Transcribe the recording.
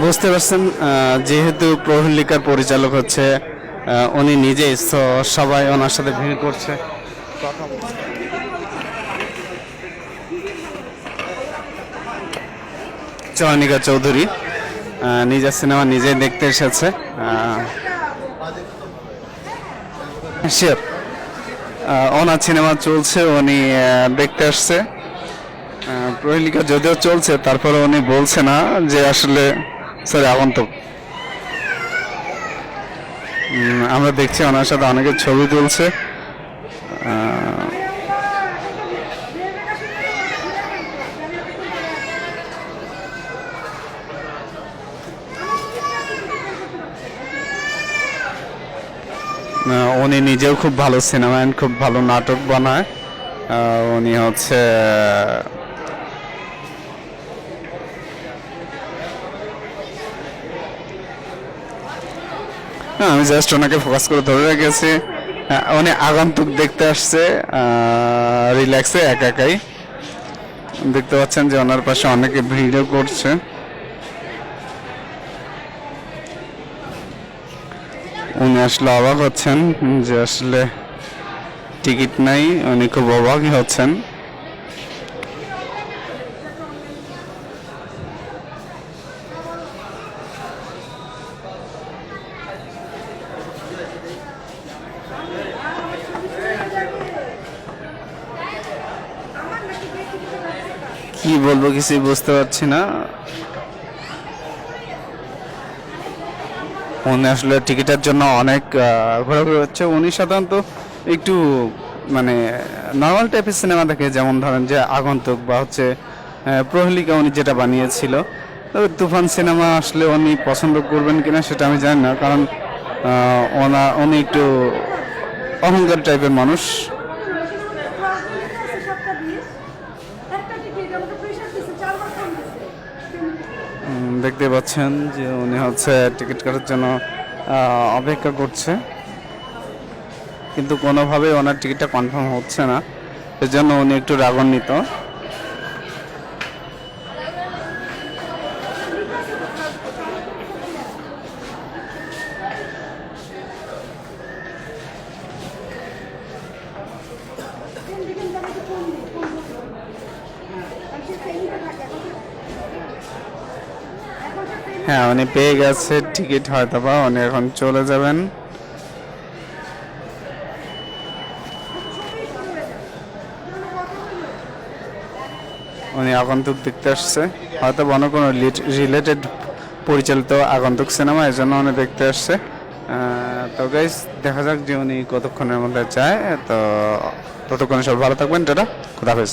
বুঝতে পারছেন, যেহেতু প্রহেলিকার পরিচালক হচ্ছে উনি নিজেই, তো সবাই ওনার সাথে ভিড় করছে। চয়নিকা চৌধুরী নিজের সিনেমা নিজেই দেখতে এসেছে। শিওর ওনার সিনেমা চলছে, উনি দেখতে আসছে। প্রহেলিকা যদিও চলছে, তারপরে উনি বলছে না যে আসলে সরি আগন্তুক। আমরা দেখছি ওনার সাথে অনেকের ছবি তুলছে। উনি নিজেও খুব ভালো সিনেমা অ্যান্ড খুব ভালো নাটক বানায়। উনি হচ্ছে আমি জাস্ট ওনাকে ফোকাস করে ধরে রেখেছি। উনি আগন্তুক দেখতে আসছে রিল্যাক্সে একা একাই। দেখতে পাচ্ছেন যে ওনার পাশে অনেকে ভিড়ও করছে। উনি আসলে অবাক হচ্ছেন যে আসলে টিকিট নাই, উনি খুব অবাকই হচ্ছেন। কি বলবো কিছুই বুঝতে পারছি না। উনি আসলে টিকিটের জন্য অনেক ঘোরাঘুরি হচ্ছে। উনি সাধারণত একটু মানে নর্মাল টাইপের সিনেমা দেখে, যেমন ধরেন যে আগন্তুক বা হচ্ছে প্রহেলিকা উনি যেটা বানিয়েছিল। তবে তুফান সিনেমা আসলে উনি পছন্দ করবেন কিনা সেটা আমি জানি না, কারণ উনি একটু অহংকার টাইপের মানুষ। দেখতে পাচ্ছেন যে উনি হচ্ছে টিকিট কাটার জন্য অপেক্ষা করছে, কিন্তু কোনোভাবেই ওনার টিকিটটা কনফার্ম হচ্ছে না, এজন্য উনি একটু রাগান্বিত। হ্যাঁ, উনি পেয়ে গেছে টিকিট, হয়তো বা উনি এখন চলে যাবেন। উনি আগন্তুক দেখতে আসছে, হয়তো অন্য কোনো রিলেটেড পরিচালিত আগন্তুক সিনেমা, এই জন্য উনি দেখতে আসছে। তো গাইস, দেখা যাক যে উনি কতক্ষণের মধ্যে যায়। তো ততক্ষণে সব ভালো থাকবেন, টাটা, খুদাহাফেজ।